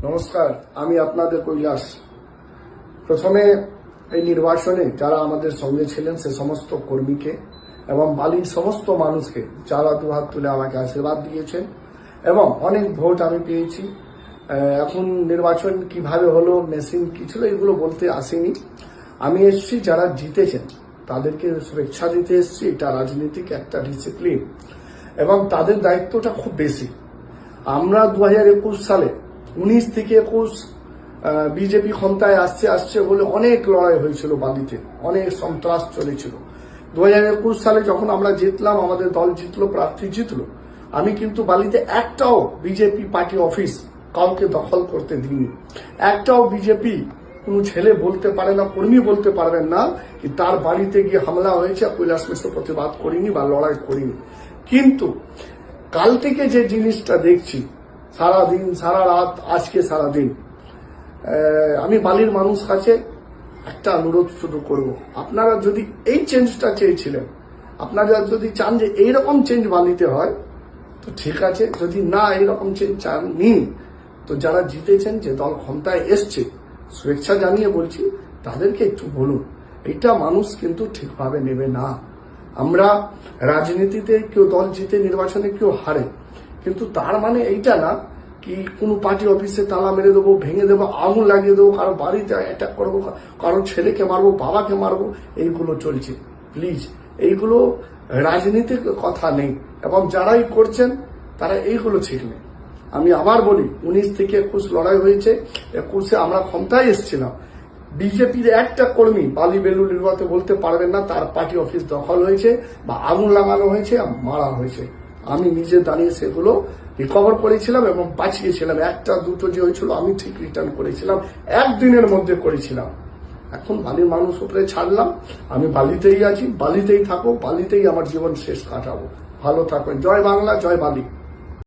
নমস্কার, আমি আপনাদের কৈলাস। প্রথমে এই নির্বাচনে যারা আমাদের সঙ্গে ছিলেন সে সমস্ত কর্মীকে এবং বালির সমস্ত মানুষকে যারা দুহাত তুলে আমাকে আশীর্বাদ দিয়েছেন এবং অনেক ভোট আমি পেয়েছি। এখন নির্বাচন কিভাবে হলো, মেশিন কি ছিল, এগুলো বলতে আসিনি। আমি এসেছি যারা জিতেছেন তাদেরকে শুভেচ্ছা দিতে এসেছি। এটা রাজনীতিক একটা ডিসিপ্লিন এবং তাদের দায়িত্বটা খুব বেশি। আমরা 2021 সালে 19 থেকে 21 বিজেপি ক্ষমতায় আসছে বলে অনেক লড়াই হয়েছিল, বালিতে অনেক সন্ত্রাস চলেছিল। 2021 সালে যখন আমরা জিতলাম, আমাদের দল জিতলো, প্রার্থী জিতলো, আমি কিন্তু বালিতে একটাও বিজেপি পার্টি অফিস কাউকে দখল করতে দিইনি। একটাও বিজেপি কোনো ছেলে বলতে পারে না, কর্মী বলতে পারবেন না কি তার বাড়িতে গিয়ে হামলা হয়েছে, কৈলাস মিশ্র প্রতিবাদ করিনি বা লড়াই করিনি। কিন্তু কাল থেকে যে জিনিসটা দেখছি, সারাদিন সারা রাত, আজকে সারাদিন, আমি বালির মানুষ কাছে একটা অনুরোধ শুধু করব, আপনারা যদি এই চেঞ্জটা চেয়েছিলেন, আপনারা যদি চান যে এইরকম চেঞ্জ বালিতে হয় তো ঠিক আছে। যদি না এইরকম চেঞ্জ চাননি তো যারা জিতেছেন, যে দল ক্ষমতায় এসছে, শুভেচ্ছা জানিয়ে বলছি তাদেরকে একটু বলুন। এটা মানুষ কিন্তু ঠিকভাবে নেবে না। আমরা রাজনীতিতে কেউ দল জিতে, নির্বাচনে কেউ হারে, কিন্তু তার মানে এইটা না কি কোনো পার্টি অফিসে তালা মেরে দেবো, ভেঙে দেবো, আগুন লাগিয়ে দেবো, কারো বাড়িতে অ্যাটাক করবো, কারো ছেলেকে মারবো, বাবাকে মারবো, এইগুলো চলছে। প্লিজ, এইগুলো রাজনীতির কথা নেই এবং যারাই করছেন তারা এইগুলো ঠিক নেই। আমি আবার বলি, 19 থেকে 21 লড়াই হয়েছে, 21-এ আমরা ক্ষমতায় এসেছিলাম। বিজেপির একটা কর্মী বালি বেলু নির্বাচনে বলতে পারবেন না তার পার্টি অফিস দখল হয়েছে বা আগুন লাগানো হয়েছে, মারা হয়েছে। আমি নিজে দাঁড়িয়ে সেগুলো রিকভার করেছিলাম এবং বাঁচিয়েছিলাম। একটা দুটো যে হয়েছিল আমি ঠিক রিটার্ন করেছিলাম, একদিনের মধ্যে করেছিলাম। এখন বালির মানুষ উপরে ছাড়লাম, আমি বালিতেই আছি, বালিতেই থাকবো, বালিতেই আমার জীবন শেষ কাটাবো। ভালো থাকবেন। জয় বাংলা, জয় বালি।